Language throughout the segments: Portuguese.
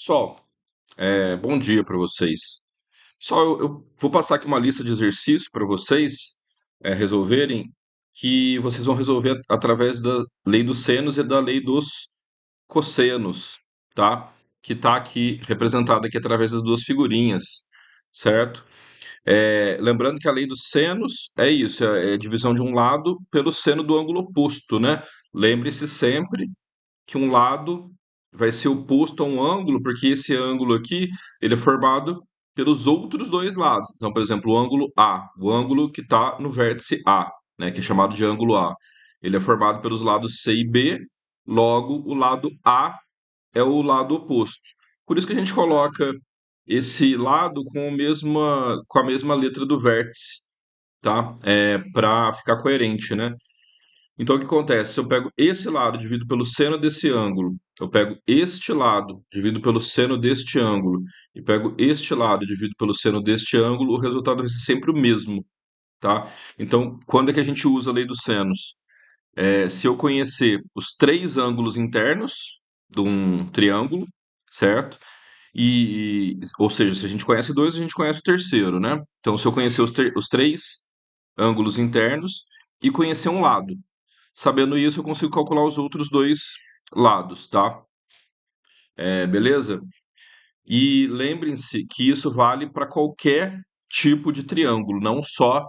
Pessoal, bom dia para vocês. Pessoal, eu vou passar aqui uma lista de exercícios para vocês resolverem, que vocês vão resolver através da lei dos senos e da lei dos cossenos, tá? Que está aqui representada aqui através das duas figurinhas, certo? Lembrando que a lei dos senos é isso, é a divisão de um lado pelo seno do ângulo oposto, né? Lembre-se sempre que um lado vai ser oposto a um ângulo, porque esse ângulo aqui, ele é formado pelos outros dois lados. Então, por exemplo, o ângulo A, o ângulo que está no vértice A, né, que é chamado de ângulo A, ele é formado pelos lados C e B, logo o lado A é o lado oposto. Por isso que a gente coloca esse lado com a mesma letra do vértice, tá? Para ficar coerente, né? Então, o que acontece? Se eu pego esse lado, divido pelo seno desse ângulo, eu pego este lado, divido pelo seno deste ângulo, e pego este lado, divido pelo seno deste ângulo, o resultado vai ser sempre o mesmo, tá? Então, quando é que a gente usa a lei dos senos? Se eu conhecer os três ângulos internos de um triângulo, certo? Ou seja, se a gente conhece dois, a gente conhece o terceiro, né? Então, se eu conhecer os três ângulos internos e conhecer um lado. Sabendo isso, eu consigo calcular os outros dois lados, tá? Beleza? E lembrem-se que isso vale para qualquer tipo de triângulo, não só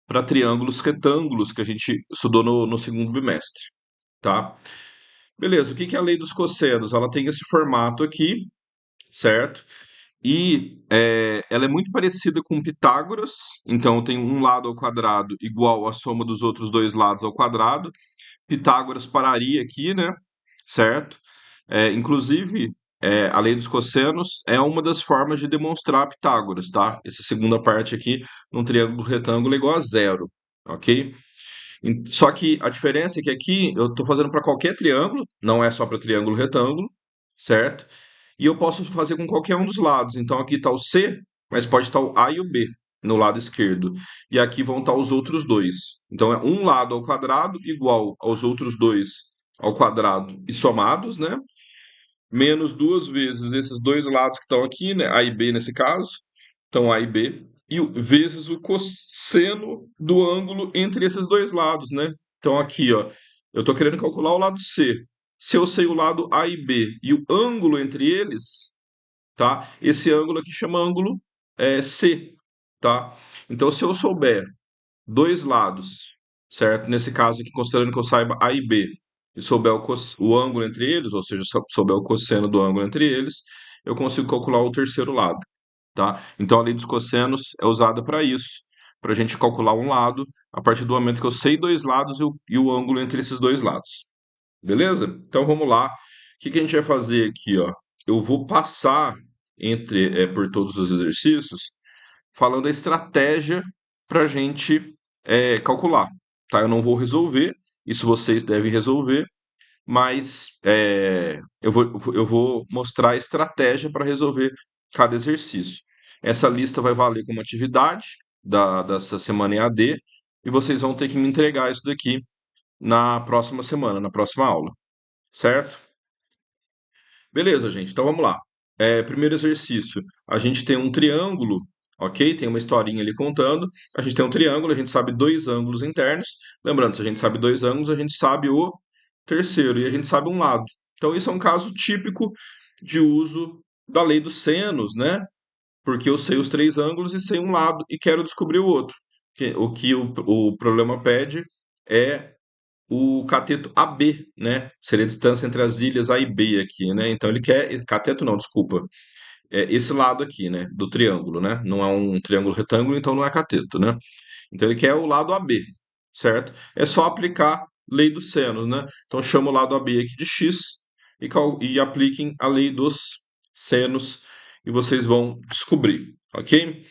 para triângulos retângulos que a gente estudou no segundo bimestre, tá? Beleza, o que que é a lei dos cossenos? Ela tem esse formato aqui, certo? E ela é muito parecida com Pitágoras, então tem um lado ao quadrado igual à soma dos outros dois lados ao quadrado. Pitágoras pararia aqui, né? Certo? Inclusive, a lei dos cossenos é uma das formas de demonstrar Pitágoras, tá? Essa segunda parte aqui, num triângulo retângulo é igual a zero, ok? Só que a diferença é que aqui eu estou fazendo para qualquer triângulo, não é só para triângulo retângulo, certo? E eu posso fazer com qualquer um dos lados. Então aqui está o C, mas pode estar o A e o B no lado esquerdo. E aqui vão estar os outros dois. Então é um lado ao quadrado igual aos outros dois ao quadrado e somados, né? Menos duas vezes esses dois lados que estão aqui, né? A e B nesse caso. Então A e B. E vezes o cosseno do ângulo entre esses dois lados, né? Então aqui, ó, eu estou querendo calcular o lado C. Se eu sei o lado A e B e o ângulo entre eles, tá? Esse ângulo aqui chama ângulo C, tá? Então, se eu souber dois lados, certo? Nesse caso aqui, considerando que eu saiba A e B, e souber o ângulo entre eles, ou seja, souber o cosseno do ângulo entre eles, eu consigo calcular o terceiro lado, tá? Então, a lei dos cossenos é usada para isso, para a gente calcular um lado a partir do momento que eu sei dois lados e o ângulo entre esses dois lados. Beleza? Então vamos lá. O que que a gente vai fazer aqui, ó? Eu vou passar por todos os exercícios falando a estratégia para a gente calcular, tá? Eu não vou resolver, isso vocês devem resolver, mas eu vou mostrar a estratégia para resolver cada exercício. Essa lista vai valer como atividade dessa semana EAD e vocês vão ter que me entregar isso daqui na próxima semana, na próxima aula, certo? Beleza, gente. Então vamos lá. Primeiro exercício. A gente tem um triângulo, ok? Tem uma historinha ali contando. A gente tem um triângulo, a gente sabe dois ângulos internos. Lembrando, se a gente sabe dois ângulos, a gente sabe o terceiro e a gente sabe um lado. Então isso é um caso típico de uso da lei dos senos, né? Porque eu sei os três ângulos e sei um lado e quero descobrir o outro. O problema pede é o cateto AB, né? Seria a distância entre as ilhas A e B aqui, né? Então ele quer cateto não, desculpa. Esse lado aqui, né, do triângulo, né? Não é um triângulo retângulo, então não é cateto, né? Então ele quer o lado AB, certo? É só aplicar lei dos senos, né? Então chama o lado AB aqui de x e apliquem a lei dos senos e vocês vão descobrir, ok?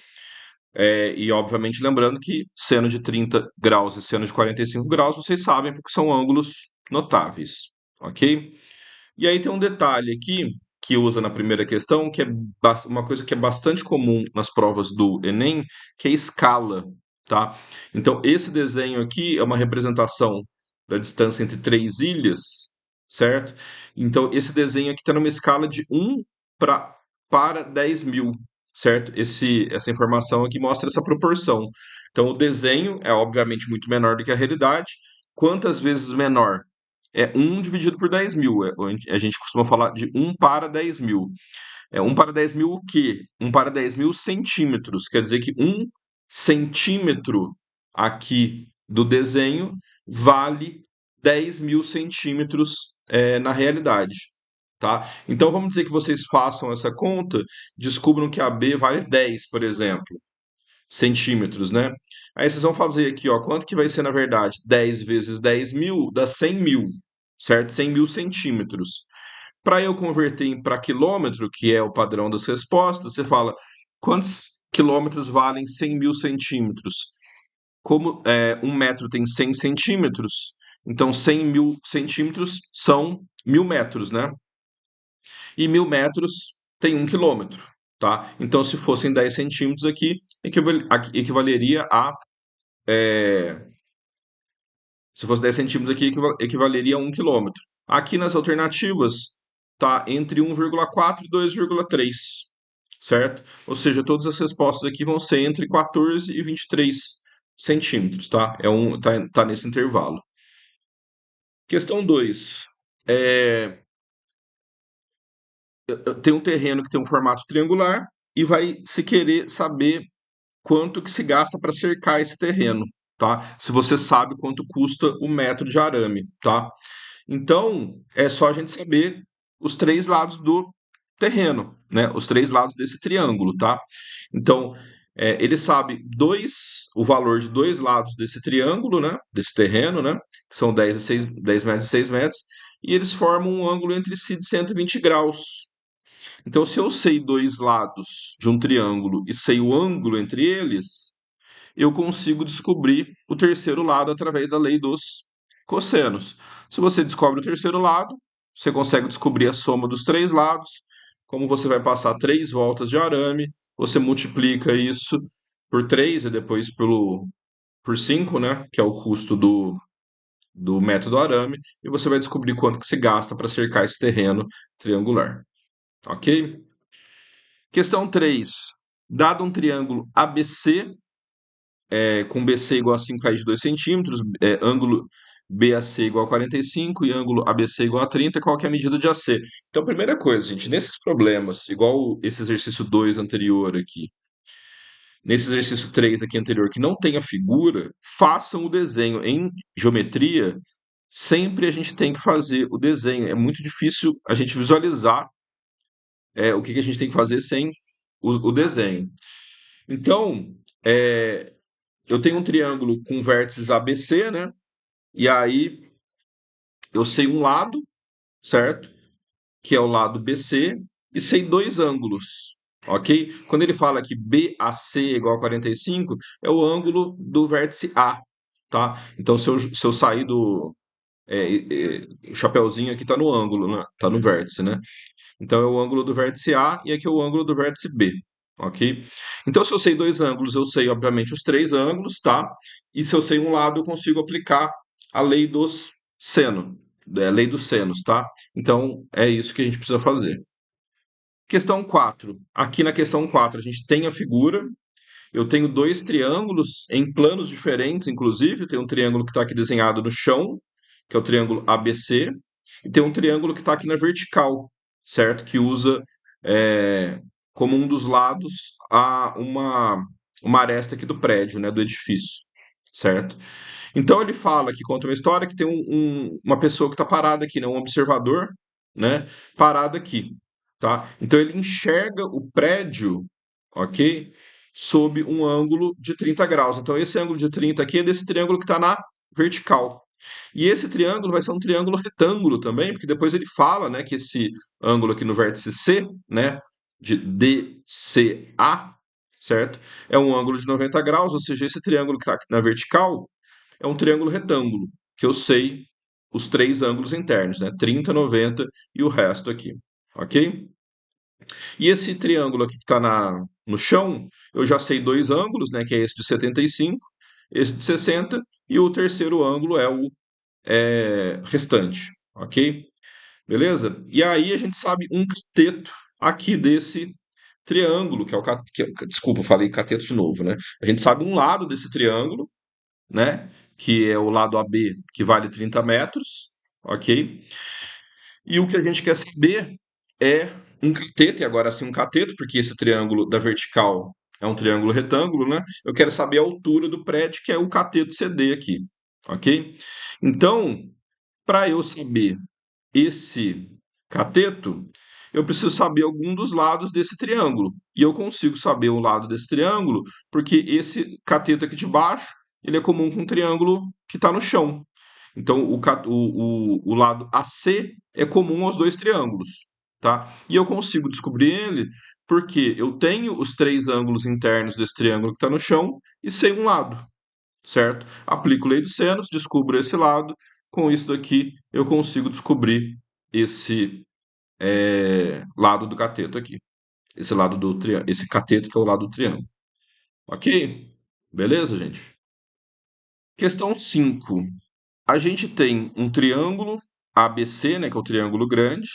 E, obviamente, lembrando que seno de 30 graus e seno de 45 graus, vocês sabem, porque são ângulos notáveis, ok? E aí tem um detalhe aqui, que usa na primeira questão, que é uma coisa que é bastante comum nas provas do Enem, que é escala, tá? Então, esse desenho aqui é uma representação da distância entre três ilhas, certo? Então, esse desenho aqui está numa escala de 1 pra, para 10.000, certo? Essa informação aqui mostra essa proporção. Então, o desenho é obviamente muito menor do que a realidade. Quantas vezes menor? É 1 dividido por 10.000. A gente costuma falar de 1 para 10.000. É 1 para 10.000 o quê? 1 para 10.000 centímetros. Quer dizer que 1 centímetro aqui do desenho vale 10.000 centímetros na realidade. Tá? Então vamos dizer que vocês façam essa conta, descubram que a B vale 10, por exemplo, centímetros, né? Aí vocês vão fazer aqui, ó, quanto que vai ser na verdade? 10 vezes 10.000 dá 100.000, certo? 100.000 centímetros. Para eu converter para quilômetro, que é o padrão das respostas, você fala quantos quilômetros valem 100.000 centímetros? Como 1 metro tem 100 centímetros, então 100.000 centímetros são 1.000 metros, né? E 1.000 metros tem 1 quilômetro, tá? Então, se fossem 10 centímetros aqui, equivaleria a. é, Se fosse 10 centímetros aqui, equivaleria a 1 quilômetro. Aqui nas alternativas, tá entre 1,4 e 2,3, certo? Ou seja, todas as respostas aqui vão ser entre 14 e 23 centímetros, tá? Tá nesse intervalo. Questão 2. Tem um terreno que tem um formato triangular e vai se querer saber quanto que se gasta para cercar esse terreno, tá? Se você sabe quanto custa o metro de arame, tá? Então, é só a gente saber os três lados do terreno, né? Os três lados desse triângulo, tá? Então, ele sabe o valor de dois lados desse triângulo, né? Desse terreno, né? Que são 10 metros e 6 metros, e eles formam um ângulo entre si de 120 graus. Então, se eu sei dois lados de um triângulo e sei o ângulo entre eles, eu consigo descobrir o terceiro lado através da lei dos cossenos. Se você descobre o terceiro lado, você consegue descobrir a soma dos três lados. Como você vai passar 3 voltas de arame, você multiplica isso por 3 e depois por 5, né? Que é o custo do método arame, e você vai descobrir quanto que se gasta para cercar esse terreno triangular. Ok? Questão 3. Dado um triângulo ABC, com BC igual a 5 raiz de 2 centímetros, ângulo BAC igual a 45 e ângulo ABC igual a 30, qual que é a medida de AC? Então, primeira coisa, gente, nesses problemas, igual esse exercício 2 anterior aqui, nesse exercício 3 aqui anterior, que não tem a figura, façam o desenho. Em geometria, sempre a gente tem que fazer o desenho. É muito difícil a gente visualizar o que a gente tem que fazer sem o desenho. Então, é, eu tenho um triângulo com vértices ABC, né? E aí eu sei um lado, certo? Que é o lado BC, e sei dois ângulos, ok? Quando ele fala que BAC igual a 45, é o ângulo do vértice A, tá? Então, se eu sair do. O chapeuzinho aqui está no ângulo, né? Tá no vértice, né? Então é o ângulo do vértice A e aqui é o ângulo do vértice B, ok? Então, se eu sei dois ângulos, eu sei, obviamente, os três ângulos, tá? E se eu sei um lado, eu consigo aplicar a lei dos seno, a lei dos senos, tá? Então, é isso que a gente precisa fazer. Questão 4. Aqui na questão 4, a gente tem a figura. Eu tenho dois triângulos em planos diferentes, inclusive. Tem um triângulo que está aqui desenhado no chão, que é o triângulo ABC, e tem um triângulo que está aqui na vertical, certo? Que usa como um dos lados uma aresta aqui do prédio, né? Do edifício, certo? Então ele fala que conta uma história que tem uma pessoa que está parada aqui, né? Um observador, né? Parado aqui, tá? Então ele enxerga o prédio, ok? Sob um ângulo de 30 graus. Então, esse ângulo de 30 aqui é desse triângulo que está na vertical. E esse triângulo vai ser um triângulo retângulo também, porque depois ele fala, né, que esse ângulo aqui no vértice C, né, de DCA, certo? É um ângulo de 90 graus, ou seja, esse triângulo que está aqui na vertical é um triângulo retângulo, que eu sei os três ângulos internos, né, 30, 90 e o resto aqui, ok? E esse triângulo aqui que está no chão, eu já sei dois ângulos, né? Que é esse de 75, esse de 60, e o terceiro ângulo é o restante, ok? Beleza? E aí a gente sabe um cateto aqui desse triângulo, que é desculpa, eu falei cateto de novo, né? A gente sabe um lado desse triângulo, né? Que é o lado AB, que vale 30 metros, ok? E o que a gente quer saber é um cateto, e agora sim um cateto, porque esse triângulo da vertical é um triângulo retângulo, né? Eu quero saber a altura do prédio, que é o cateto CD aqui, ok? Então, para eu saber esse cateto, eu preciso saber algum dos lados desse triângulo. E eu consigo saber o lado desse triângulo porque esse cateto aqui de baixo, ele é comum com o triângulo que está no chão. Então, o lado AC é comum aos dois triângulos, tá? E eu consigo descobrir ele porque eu tenho os três ângulos internos desse triângulo que está no chão e sei um lado, certo? Aplico lei dos senos, descubro esse lado. Com isso daqui, eu consigo descobrir esse lado do cateto aqui. Esse lado do triângulo, esse cateto que é o lado do triângulo. Ok? Beleza, gente? Questão 5. A gente tem um triângulo ABC, né, que é o triângulo grande,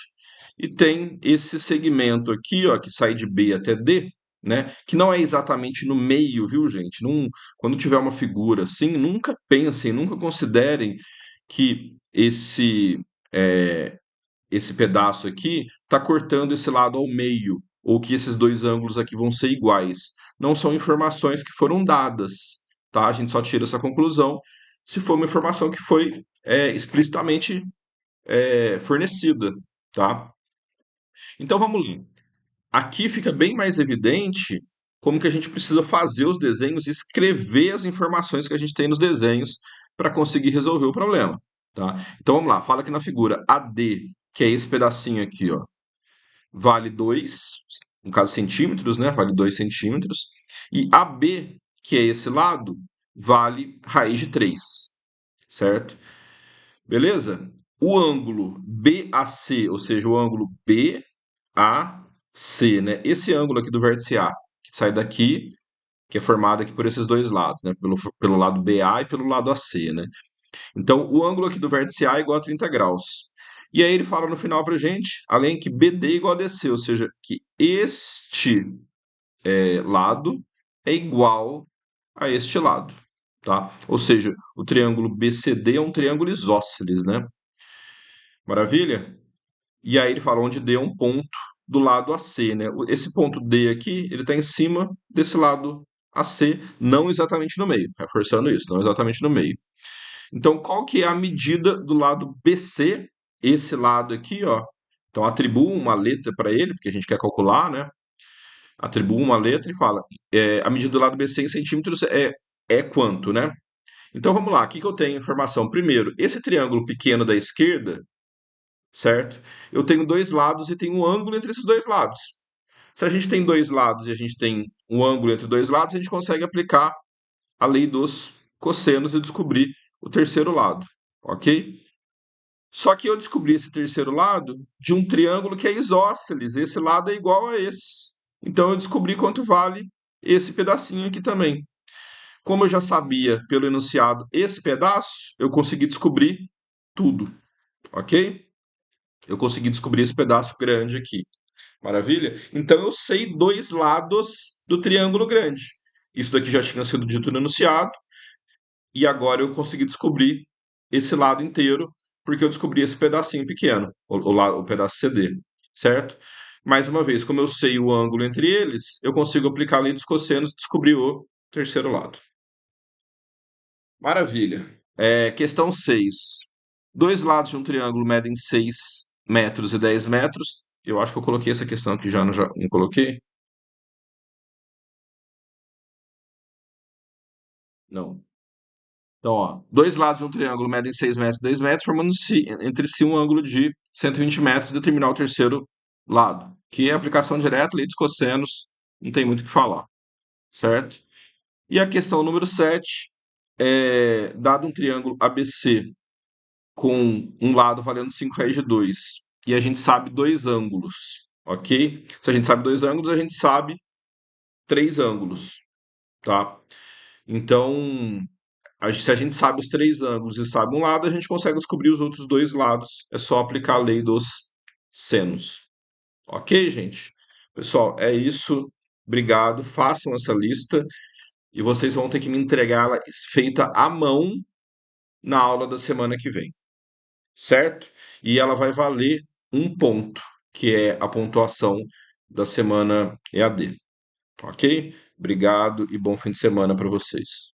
e tem esse segmento aqui, ó, que sai de B até D, né, que não é exatamente no meio, viu, gente? Não, quando tiver uma figura assim, nunca pensem, nunca considerem que esse pedaço aqui está cortando esse lado ao meio, ou que esses dois ângulos aqui vão ser iguais. Não são informações que foram dadas, tá? A gente só tira essa conclusão se for uma informação que foi explicitamente fornecida, tá? Então vamos lá. Aqui fica bem mais evidente como que a gente precisa fazer os desenhos e escrever as informações que a gente tem nos desenhos para conseguir resolver o problema, tá? Então vamos lá, fala aqui na figura AD, que é esse pedacinho aqui, ó, vale 2, no caso centímetros, né? Vale 2 centímetros. E AB, que é esse lado, vale raiz de 3, certo? Beleza? O ângulo BAC, ou seja, o ângulo BAC, né? Esse ângulo aqui do vértice A, que sai daqui, que é formado aqui por esses dois lados, né? Pelo lado BA e pelo lado AC, né? Então, o ângulo aqui do vértice A é igual a 30 graus. E aí ele fala no final para gente, além que BD é igual a DC, ou seja, que este lado é igual a este lado, tá? Ou seja, o triângulo BCD é um triângulo isósceles, né? Maravilha? E aí ele fala onde D é um ponto do lado AC, né? Esse ponto D aqui, ele está em cima desse lado AC, não exatamente no meio, reforçando isso, não exatamente no meio. Então, qual que é a medida do lado BC? Esse lado aqui, ó. Então, atribua uma letra para ele, porque a gente quer calcular, né? Atribua uma letra e fala, a medida do lado BC em centímetros é quanto, né? Então, vamos lá, aqui que eu tenho informação. Primeiro, esse triângulo pequeno da esquerda, certo? Eu tenho dois lados e tem um ângulo entre esses dois lados. Se a gente tem dois lados e a gente tem um ângulo entre dois lados, a gente consegue aplicar a lei dos cossenos e descobrir o terceiro lado, ok? Só que eu descobri esse terceiro lado de um triângulo que é isósceles. Esse lado é igual a esse. Então eu descobri quanto vale esse pedacinho aqui também. Como eu já sabia pelo enunciado esse pedaço, eu consegui descobrir tudo, ok? Eu consegui descobrir esse pedaço grande aqui. Maravilha? Então eu sei dois lados do triângulo grande. Isso daqui já tinha sido dito no enunciado, e agora eu consegui descobrir esse lado inteiro, porque eu descobri esse pedacinho pequeno, o pedaço CD, certo? Mais uma vez, como eu sei o ângulo entre eles, eu consigo aplicar a lei dos cossenos e descobrir o terceiro lado. Maravilha. Questão 6. Dois lados de um triângulo medem 6 metros e 10 metros. Eu acho que eu coloquei essa questão aqui já não coloquei? Não. Então, ó, dois lados de um triângulo medem 6 metros e 10 metros, formando-se entre si um ângulo de 120 metros, determinar o terceiro lado, que é aplicação direta, lei dos cossenos, não tem muito o que falar, certo? E a questão número 7 dado um triângulo ABC com um lado valendo 5 raiz de 2, e a gente sabe dois ângulos, ok? Se a gente sabe dois ângulos, a gente sabe três ângulos, tá? Então, se a gente sabe os três ângulos e sabe um lado, a gente consegue descobrir os outros dois lados. É só aplicar a lei dos senos. Ok, gente? Pessoal, é isso. Obrigado. Façam essa lista e vocês vão ter que me entregá-la feita à mão na aula da semana que vem, certo? E ela vai valer um ponto, que é a pontuação da semana EAD, ok? Obrigado e bom fim de semana para vocês.